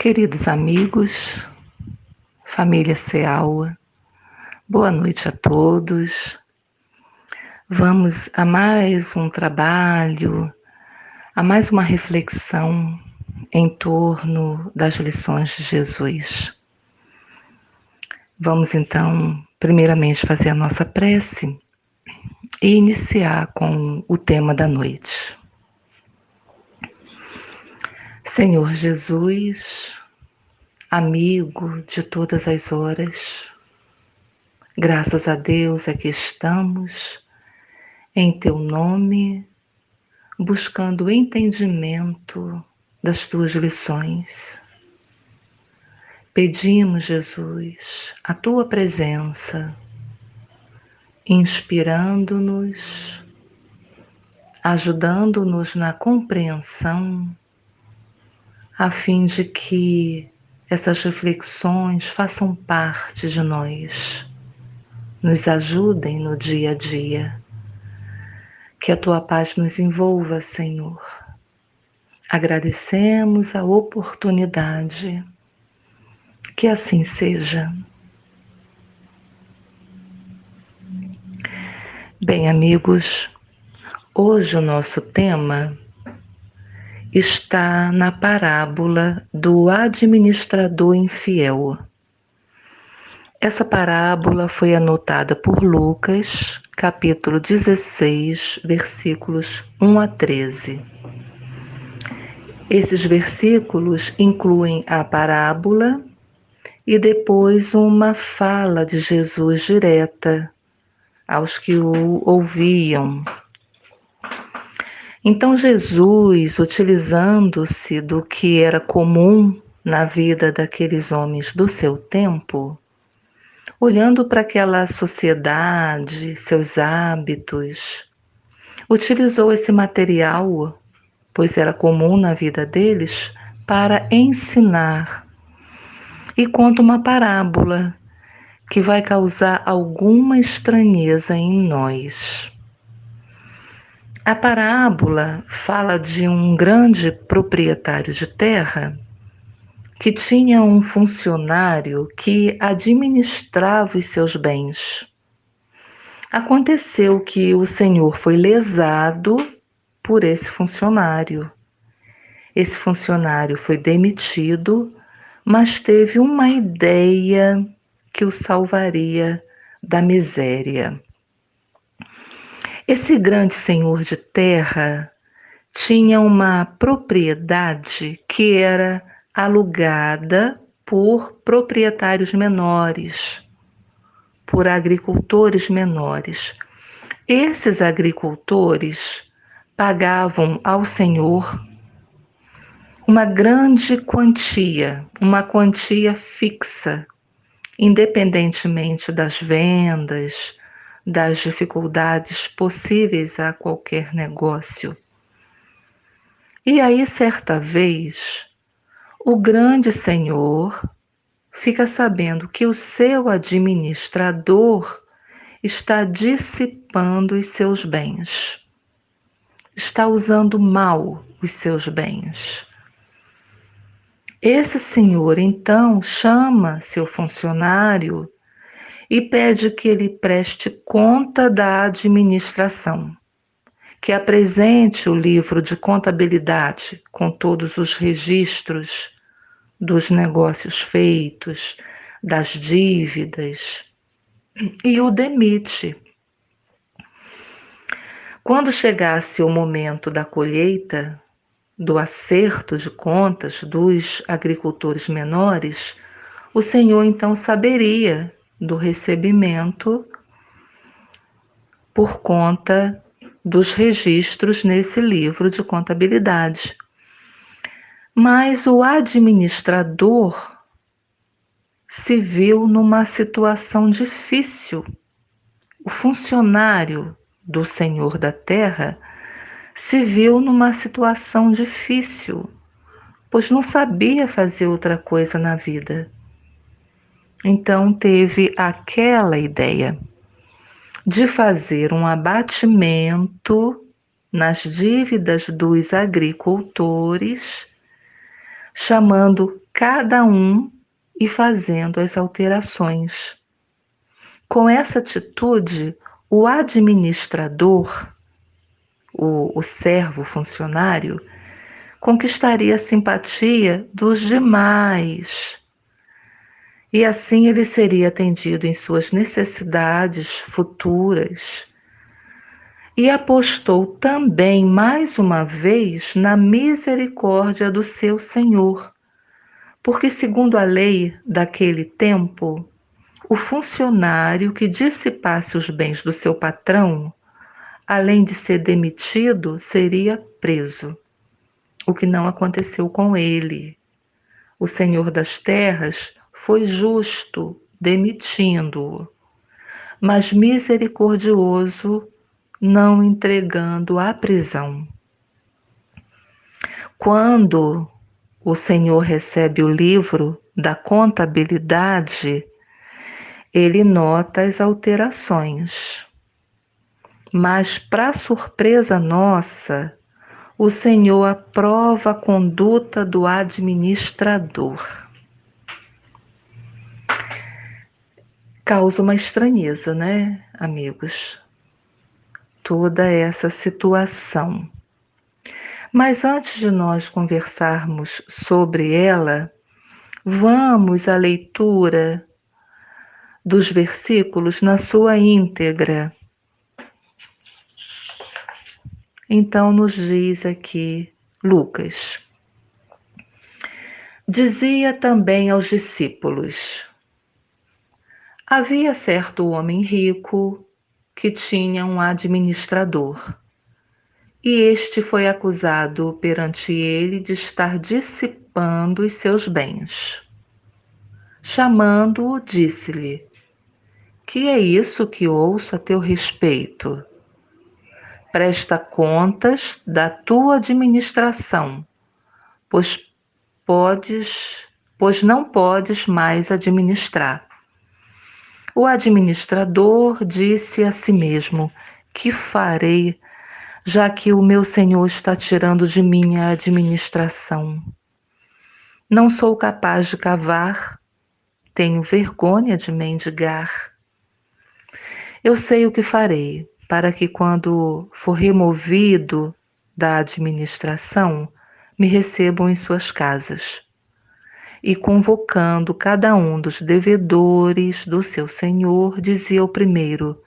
Queridos amigos, família Ceaua, boa noite a todos. Vamos a mais um trabalho, a mais uma reflexão em torno das lições de Jesus. Vamos então, primeiramente, fazer a nossa prece e iniciar com o tema da noite. Senhor Jesus, amigo de todas as horas, graças a Deus aqui estamos, em Teu nome, buscando o entendimento das Tuas lições. Pedimos, Jesus, a Tua presença, inspirando-nos, ajudando-nos na compreensão, a fim de que essas reflexões façam parte de nós, nos ajudem no dia a dia. Que a Tua paz nos envolva, Senhor. Agradecemos a oportunidade. Que assim seja. Bem, amigos, hoje o nosso tema está na parábola do administrador infiel. Essa parábola foi anotada por Lucas, capítulo 16, versículos 1 a 13. Esses versículos incluem a parábola e depois uma fala de Jesus direta aos que o ouviam. Então Jesus, utilizando-se do que era comum na vida daqueles homens do seu tempo, olhando para aquela sociedade, seus hábitos, utilizou esse material, pois era comum na vida deles, para ensinar. E conta uma parábola que vai causar alguma estranheza em nós. A parábola fala de um grande proprietário de terra que tinha um funcionário que administrava os seus bens. Aconteceu que o senhor foi lesado por esse funcionário. Esse funcionário foi demitido, mas teve uma ideia que o salvaria da miséria. Esse grande senhor de terra tinha uma propriedade que era alugada por proprietários menores, por agricultores menores. Esses agricultores pagavam ao senhor uma grande quantia, uma quantia fixa, independentemente das vendas, das dificuldades possíveis a qualquer negócio. E aí, certa vez, o grande senhor fica sabendo que o seu administrador está dissipando os seus bens, está usando mal os seus bens. Esse senhor, então, chama seu funcionário e pede que ele preste conta da administração, que apresente o livro de contabilidade com todos os registros dos negócios feitos, das dívidas, e o demite. Quando chegasse o momento da colheita, do acerto de contas dos agricultores menores, o senhor então saberia do recebimento por conta dos registros nesse livro de contabilidade. Mas o administrador se viu numa situação difícil. O funcionário do senhor da terra se viu numa situação difícil, pois não sabia fazer outra coisa na vida. Então teve aquela ideia de fazer um abatimento nas dívidas dos agricultores chamando cada um e fazendo as alterações. Com essa atitude, o administrador, o servo funcionário, conquistaria a simpatia dos demais. E assim ele seria atendido em suas necessidades futuras. E apostou também, mais uma vez, na misericórdia do seu Senhor, porque, segundo a lei daquele tempo, o funcionário que dissipasse os bens do seu patrão, além de ser demitido, seria preso, o que não aconteceu com ele. O Senhor das terras foi justo, demitindo-o, mas misericordioso, não entregando à prisão. Quando o Senhor recebe o livro da contabilidade, ele nota as alterações. Mas, para surpresa nossa, o Senhor aprova a conduta do administrador. Causa uma estranheza, né, amigos? Toda essa situação. Mas antes de nós conversarmos sobre ela, vamos à leitura dos versículos na sua íntegra. Então nos diz aqui Lucas: dizia também aos discípulos: havia certo homem rico que tinha um administrador, e este foi acusado perante ele de estar dissipando os seus bens. Chamando-o, disse-lhe: que é isso que ouço a teu respeito? Presta contas da tua administração, pois pois não podes mais administrar. O administrador disse a si mesmo: que farei, já que o meu senhor está tirando de mim a administração? Não sou capaz de cavar, tenho vergonha de mendigar. Eu sei o que farei, para que quando for removido da administração, me recebam em suas casas. E convocando cada um dos devedores do seu senhor, dizia ao primeiro: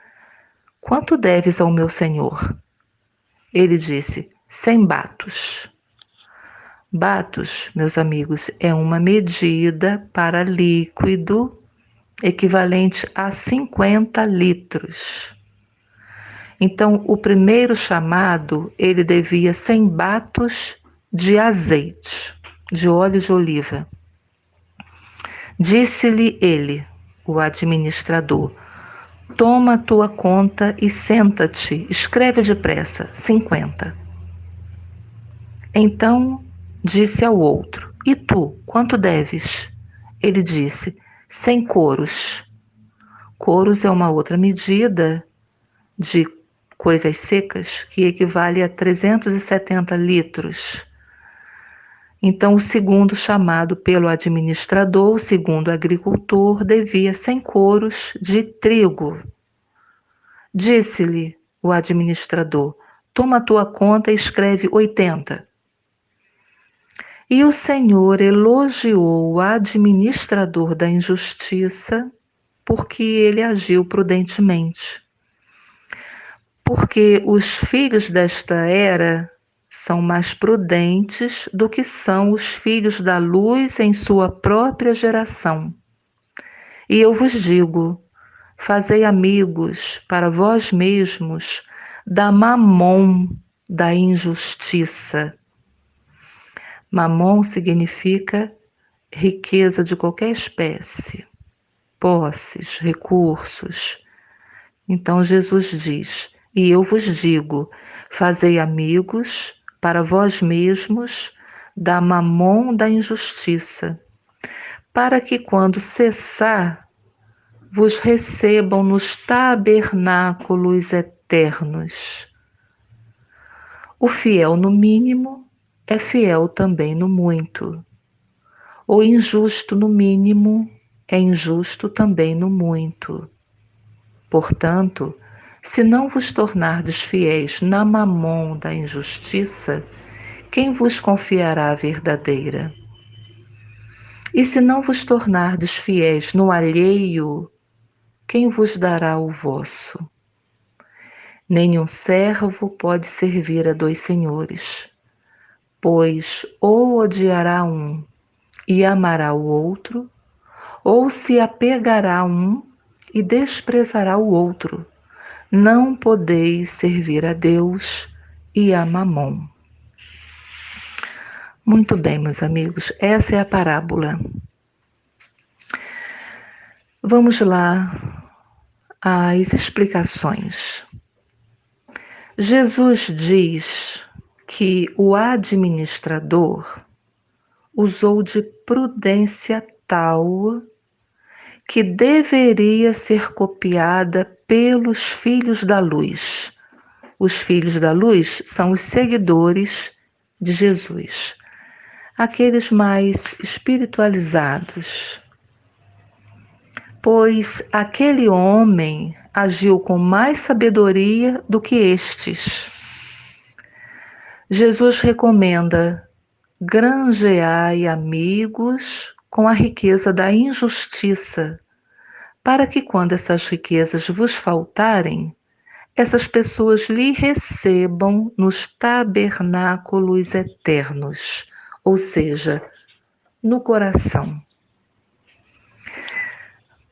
quanto deves ao meu senhor? Ele disse: 100 batos. Batos, meus amigos, é uma medida para líquido equivalente a 50 litros. Então, o primeiro chamado, ele devia 100 batos de azeite, de óleo de oliva. Disse-lhe ele, o administrador: toma a tua conta e senta-te, escreve depressa, 50. Então disse ao outro: e tu, quanto deves? Ele disse: 100 coros. Coros é uma outra medida de coisas secas que equivale a 370 litros. Então, o segundo chamado pelo administrador, o segundo agricultor, devia 100 coros de trigo. Disse-lhe o administrador: toma a tua conta e escreve 80. E o Senhor elogiou o administrador da injustiça, porque ele agiu prudentemente. Porque os filhos desta era são mais prudentes do que são os filhos da luz em sua própria geração. E eu vos digo: fazei amigos para vós mesmos da mamon da injustiça. Mamon significa riqueza de qualquer espécie, posses, recursos. Então Jesus diz: e eu vos digo, fazei amigos para vós mesmos da mamon da injustiça, para que quando cessar, vos recebam nos tabernáculos eternos. O fiel no mínimo é fiel também no muito. O injusto, no mínimo, é injusto também no muito. Portanto, se não vos tornardes fiéis na mamon da injustiça, quem vos confiará a verdadeira? E se não vos tornardes fiéis no alheio, quem vos dará o vosso? Nenhum servo pode servir a dois senhores, pois ou odiará um e amará o outro, ou se apegará a um e desprezará o outro. Não podeis servir a Deus e a Mamon. Muito bem, meus amigos, essa é a parábola. Vamos lá às explicações. Jesus diz que o administrador usou de prudência tal que deveria ser copiada pelos filhos da luz. Os filhos da luz são os seguidores de Jesus, aqueles mais espiritualizados. Pois aquele homem agiu com mais sabedoria do que estes. Jesus recomenda: granjeai amigos com a riqueza da injustiça, para que quando essas riquezas vos faltarem, essas pessoas lhe recebam nos tabernáculos eternos, ou seja, no coração.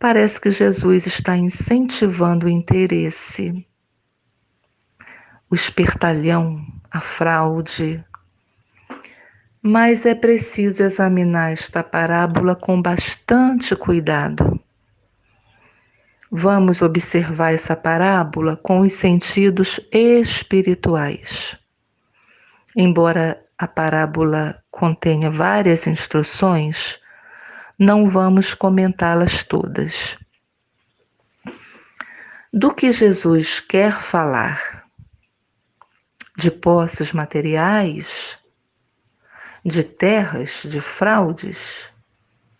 Parece que Jesus está incentivando o interesse, o espertalhão, a fraude. Mas é preciso examinar esta parábola com bastante cuidado. Vamos observar essa parábola com os sentidos espirituais. Embora a parábola contenha várias instruções, não vamos comentá-las todas. Do que Jesus quer falar? De posses materiais? De terras, de fraudes?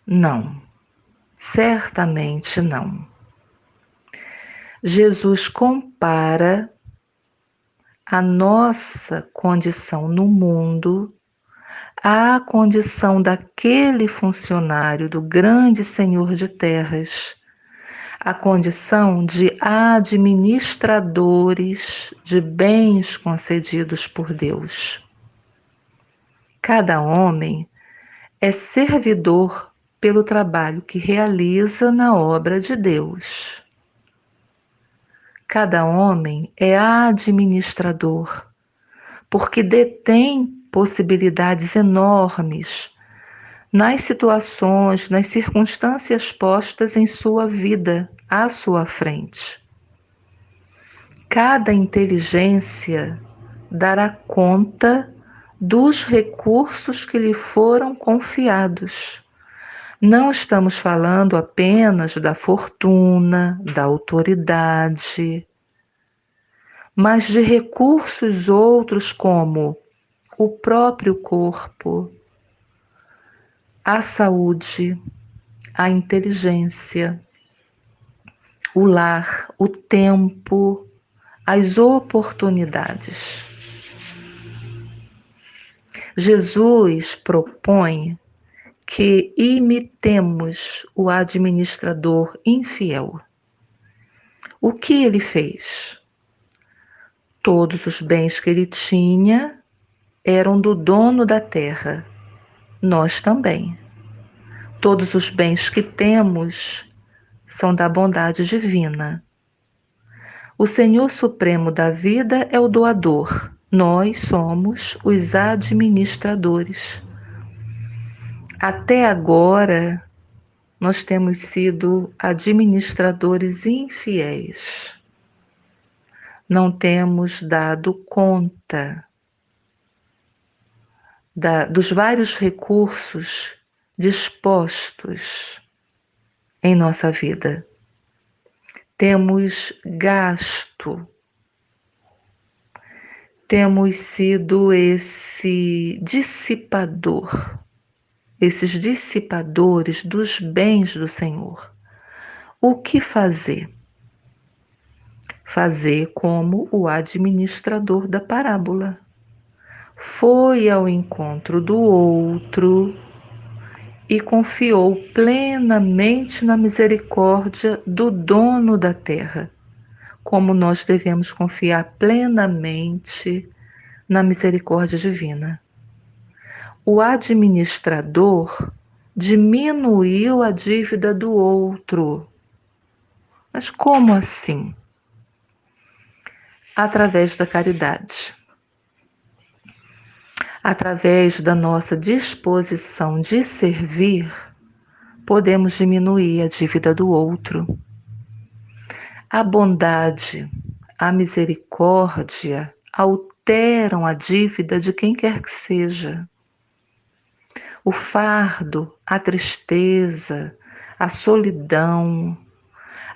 Não, certamente não. Jesus compara a nossa condição no mundo à condição daquele funcionário do grande Senhor de terras, a condição de administradores de bens concedidos por Deus. Cada homem é servidor pelo trabalho que realiza na obra de Deus. Cada homem é administrador, porque detém possibilidades enormes nas situações, nas circunstâncias postas em sua vida, à sua frente. Cada inteligência dará conta dos recursos que lhe foram confiados. Não estamos falando apenas da fortuna, da autoridade, mas de recursos outros como o próprio corpo, a saúde, a inteligência, o lar, o tempo, as oportunidades. Jesus propõe que imitemos o administrador infiel. O que ele fez? Todos os bens que ele tinha eram do dono da terra, nós também. Todos os bens que temos são da bondade divina. O Senhor Supremo da vida é o doador, nós somos os administradores. Até agora, nós temos sido administradores infiéis. Não temos dado conta dos vários recursos dispostos em nossa vida. Temos gasto, temos sido esse dissipador esses dissipadores dos bens do Senhor. O que fazer? Fazer como o administrador da parábola. Foi ao encontro do outro e confiou plenamente na misericórdia do dono da terra, como nós devemos confiar plenamente na misericórdia divina. O administrador diminuiu a dívida do outro. Mas como assim? Através da caridade. Através da nossa disposição de servir, podemos diminuir a dívida do outro. A bondade, a misericórdia alteram a dívida de quem quer que seja. O fardo, a tristeza, a solidão,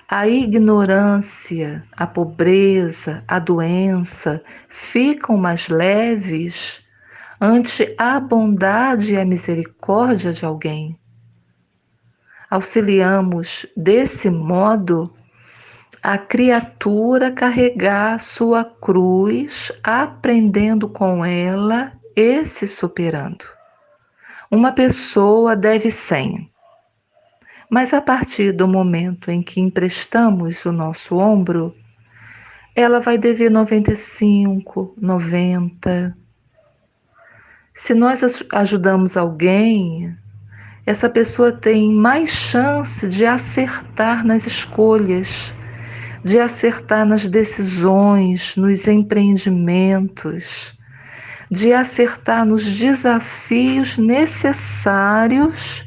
a ignorância, a pobreza, a doença ficam mais leves ante a bondade e a misericórdia de alguém. Auxiliamos, desse modo, a criatura carregar sua cruz, aprendendo com ela e se superando. Uma pessoa deve 100, mas a partir do momento em que emprestamos o nosso ombro, ela vai dever 95, 90. Se nós ajudamos alguém, essa pessoa tem mais chance de acertar nas escolhas, de acertar nas decisões, nos empreendimentos, de acertar nos desafios necessários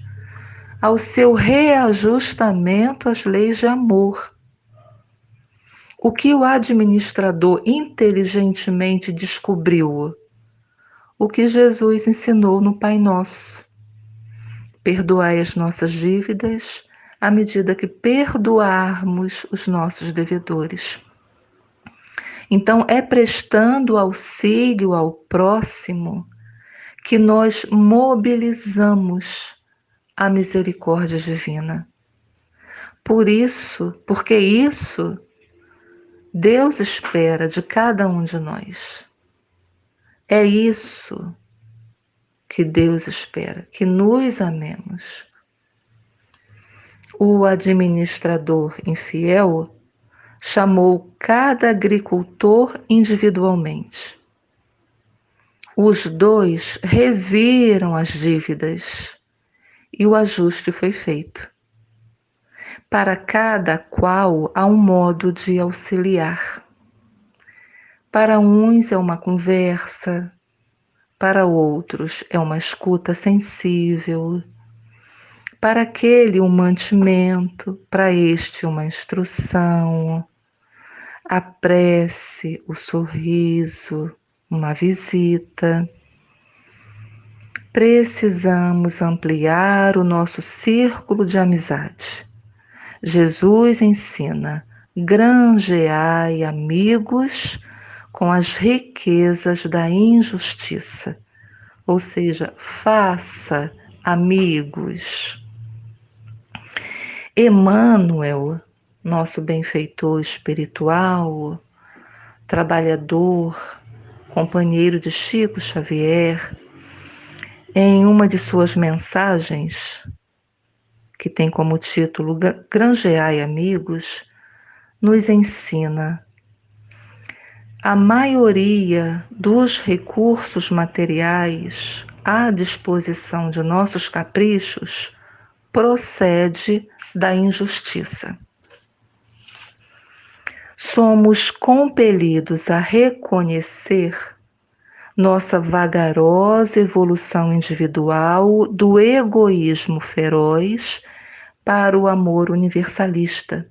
ao seu reajustamento às leis de amor. O que o administrador inteligentemente descobriu? O que Jesus ensinou no Pai Nosso. Perdoai as nossas dívidas à medida que perdoarmos os nossos devedores. Então, é prestando auxílio ao próximo que nós mobilizamos a misericórdia divina. Porque isso Deus espera de cada um de nós. É isso que Deus espera, que nos amemos. O administrador infiel chamou cada agricultor individualmente. Os dois reviram as dívidas e o ajuste foi feito. Para cada qual há um modo de auxiliar. Para uns é uma conversa, para outros é uma escuta sensível, para aquele um mantimento, para este uma instrução, a prece, o sorriso, uma visita. Precisamos ampliar o nosso círculo de amizade. Jesus ensina: granjeai amigos com as riquezas da injustiça. Ou seja, faça amigos. Emmanuel, nosso benfeitor espiritual, trabalhador, companheiro de Chico Xavier, em uma de suas mensagens, que tem como título Granjeai Amigos, nos ensina: a maioria dos recursos materiais à disposição de nossos caprichos procede da injustiça. Somos compelidos a reconhecer nossa vagarosa evolução individual do egoísmo feroz para o amor universalista,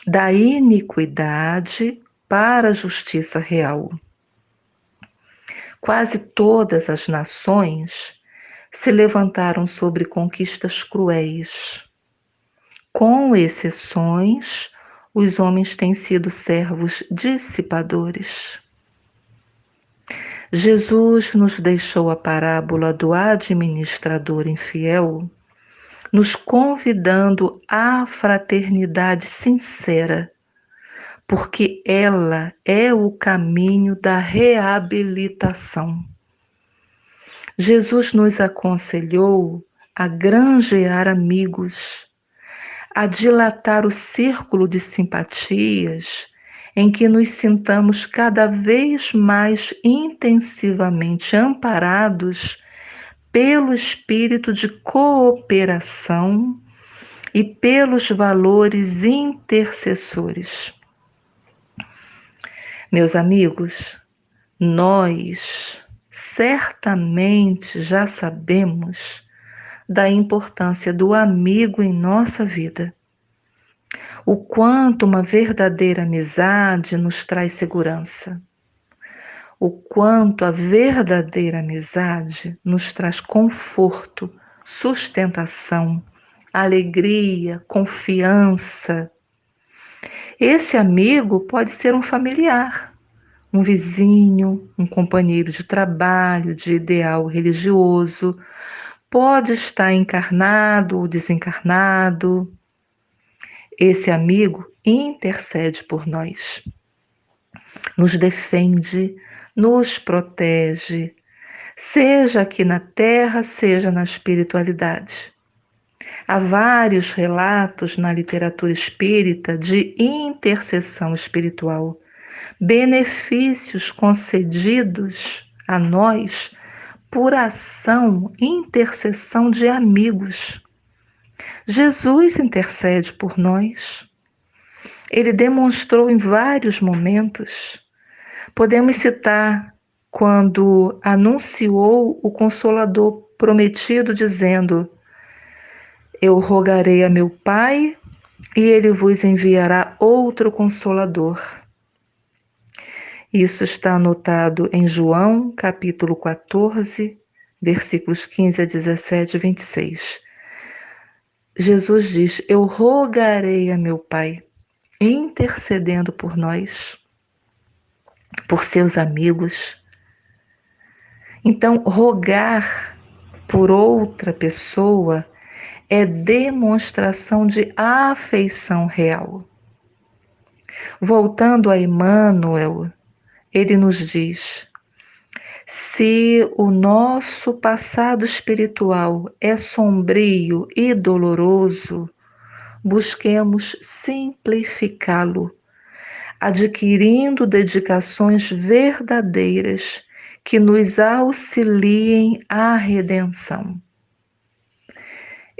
da iniquidade para a justiça real. Quase todas as nações se levantaram sobre conquistas cruéis. Com exceções, os homens têm sido servos dissipadores. Jesus nos deixou a parábola do administrador infiel, nos convidando à fraternidade sincera, porque ela é o caminho da reabilitação. Jesus nos aconselhou a granjear amigos, a dilatar o círculo de simpatias em que nos sintamos cada vez mais intensivamente amparados pelo espírito de cooperação e pelos valores intercessores. Meus amigos, nós certamente já sabemos da importância do amigo em nossa vida. O quanto uma verdadeira amizade nos traz segurança. O quanto a verdadeira amizade nos traz conforto, sustentação, alegria, confiança. Esse amigo pode ser um familiar, um vizinho, um companheiro de trabalho, de ideal religioso, pode estar encarnado ou desencarnado. Esse amigo intercede por nós, nos defende, nos protege, seja aqui na Terra, seja na espiritualidade. Há vários relatos na literatura espírita de intercessão espiritual, benefícios concedidos a nós por ação e intercessão de amigos. Jesus intercede por nós. Ele demonstrou em vários momentos. Podemos citar quando anunciou o Consolador prometido, dizendo: Eu rogarei a meu Pai e ele vos enviará outro Consolador. Isso está anotado em João, capítulo 14, versículos 15 a 17 e 26. Jesus diz: Eu rogarei a meu Pai, intercedendo por nós, por seus amigos. Então, rogar por outra pessoa é demonstração de afeição real. Voltando a Emmanuel, ele nos diz: se o nosso passado espiritual é sombrio e doloroso, busquemos simplificá-lo, adquirindo dedicações verdadeiras que nos auxiliem à redenção.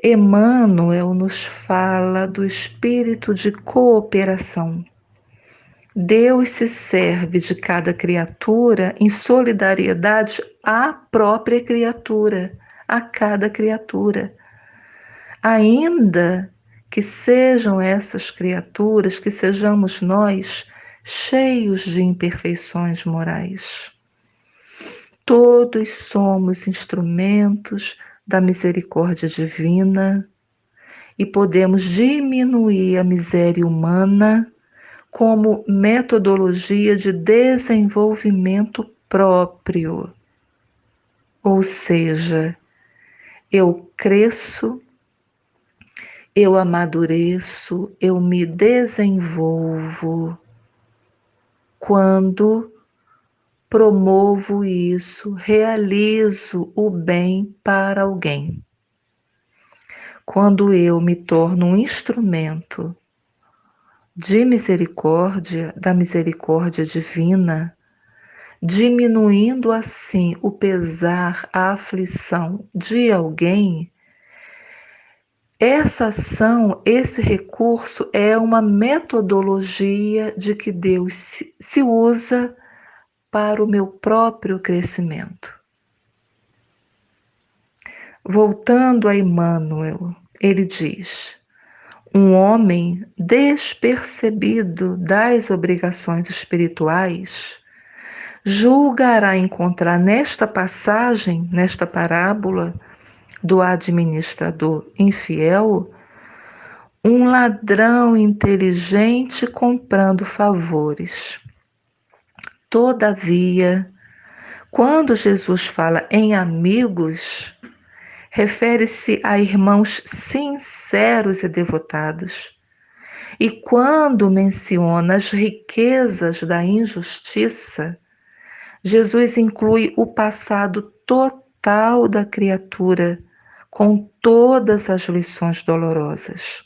Emmanuel nos fala do espírito de cooperação. Deus se serve de cada criatura em solidariedade à própria criatura, a cada criatura. Ainda que sejam essas criaturas, que sejamos nós, cheios de imperfeições morais. Todos somos instrumentos da misericórdia divina e podemos diminuir a miséria humana como metodologia de desenvolvimento próprio. Ou seja, eu cresço, eu amadureço, eu me desenvolvo quando promovo isso, realizo o bem para alguém. Quando eu me torno um instrumento de misericórdia, da misericórdia divina, diminuindo assim o pesar, a aflição de alguém, essa ação, esse recurso é uma metodologia de que Deus se usa para o meu próprio crescimento. Voltando a Emmanuel, ele diz: um homem despercebido das obrigações espirituais julgará encontrar nesta passagem, nesta parábola do administrador infiel, um ladrão inteligente comprando favores. Todavia, Quando Jesus fala em amigos, refere-se a irmãos sinceros e devotados. E quando menciona as riquezas da injustiça, Jesus inclui o passado total da criatura, com todas as lições dolorosas.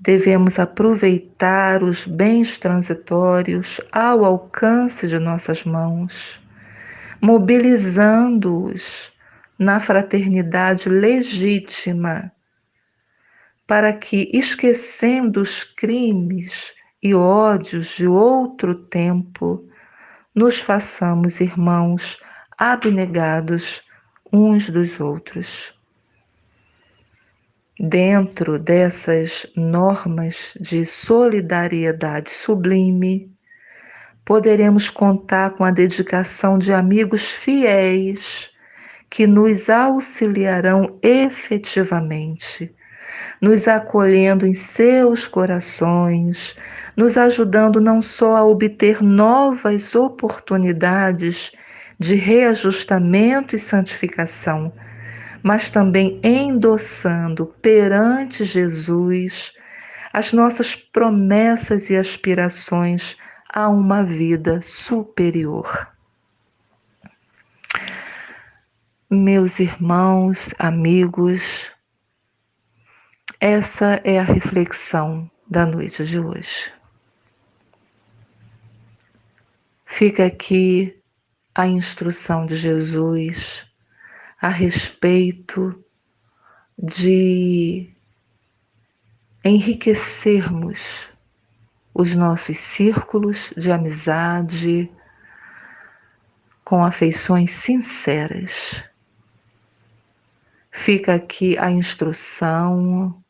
Devemos aproveitar os bens transitórios ao alcance de nossas mãos, mobilizando-os na fraternidade legítima, para que, esquecendo os crimes e ódios de outro tempo, nos façamos irmãos abnegados uns dos outros. Dentro dessas normas de solidariedade sublime, poderemos contar com a dedicação de amigos fiéis que nos auxiliarão efetivamente, nos acolhendo em seus corações, nos ajudando não só a obter novas oportunidades de reajustamento e santificação, mas também endossando perante Jesus as nossas promessas e aspirações a uma vida superior. Meus irmãos, amigos, essa é a reflexão da noite de hoje. Fica aqui a instrução de Jesus a respeito de enriquecermos os nossos círculos de amizade com afeições sinceras. Fica aqui a instrução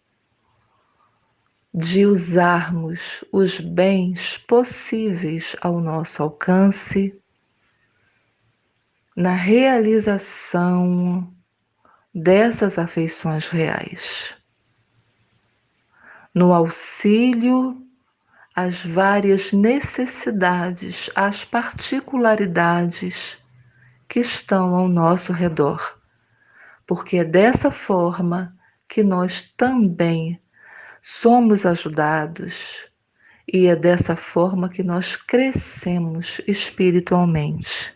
de usarmos os bens possíveis ao nosso alcance na realização dessas afeições reais, no auxílio às várias necessidades, às particularidades que estão ao nosso redor, porque é dessa forma que nós também somos ajudados e é dessa forma que nós crescemos espiritualmente.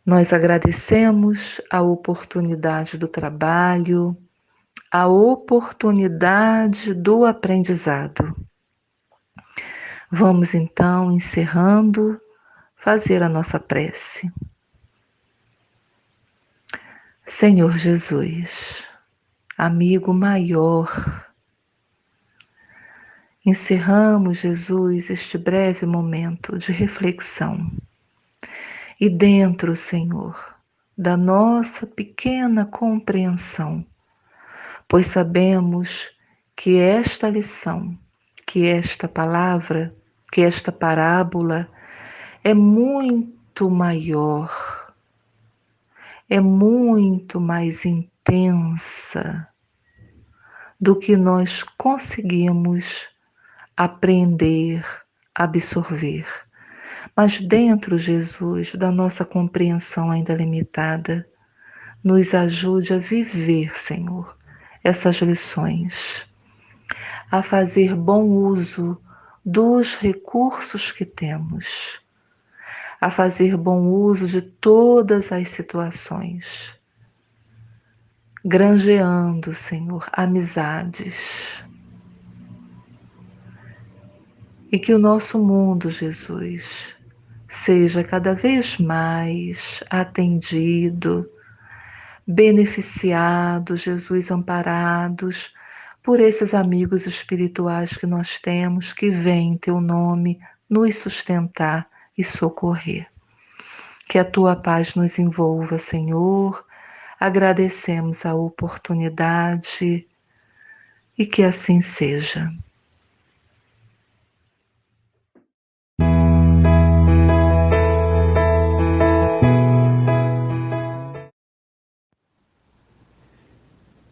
Nós agradecemos a oportunidade do trabalho, a oportunidade do aprendizado. Vamos então, encerrando, fazer a nossa prece. Senhor Jesus, amigo maior, encerramos, Jesus, este breve momento de reflexão. E dentro, Senhor, da nossa pequena compreensão, pois sabemos que esta lição, que esta palavra, que esta parábola é muito maior, é muito mais intensa do que nós conseguimos aprender, absorver. Mas dentro, Jesus, da nossa compreensão ainda limitada, nos ajude a viver, Senhor, essas lições, a fazer bom uso dos recursos que temos, a fazer bom uso de todas as situações, granjeando, Senhor, amizades. E que o nosso mundo, Jesus, seja cada vez mais atendido, beneficiados, Jesus, amparados por esses amigos espirituais que nós temos, que vêm em Teu nome nos sustentar e socorrer. Que a Tua paz nos envolva, Senhor. Agradecemos a oportunidade e que assim seja.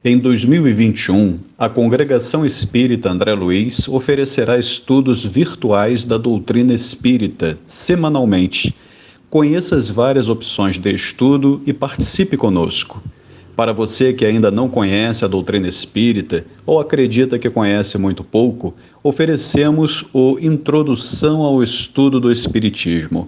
Em 2021, a Congregação Espírita André Luiz oferecerá estudos virtuais da doutrina espírita semanalmente. Conheça as várias opções de estudo e participe conosco. Para você que ainda não conhece a doutrina espírita ou acredita que conhece muito pouco, oferecemos o Introdução ao Estudo do Espiritismo.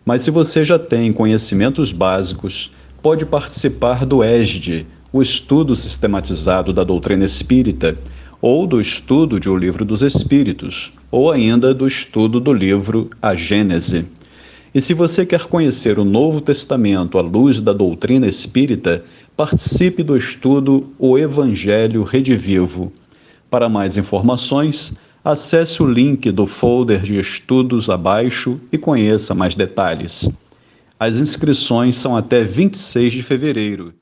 Mas se você já tem conhecimentos básicos, pode participar do ESD, o Estudo Sistematizado da Doutrina Espírita, ou do estudo de O Livro dos Espíritos, ou ainda do estudo do livro A Gênese. E se você quer conhecer o Novo Testamento à luz da doutrina espírita, participe do estudo O Evangelho Redivivo. Para mais informações, acesse o link do folder de estudos abaixo e conheça mais detalhes. As inscrições são até 26 de fevereiro.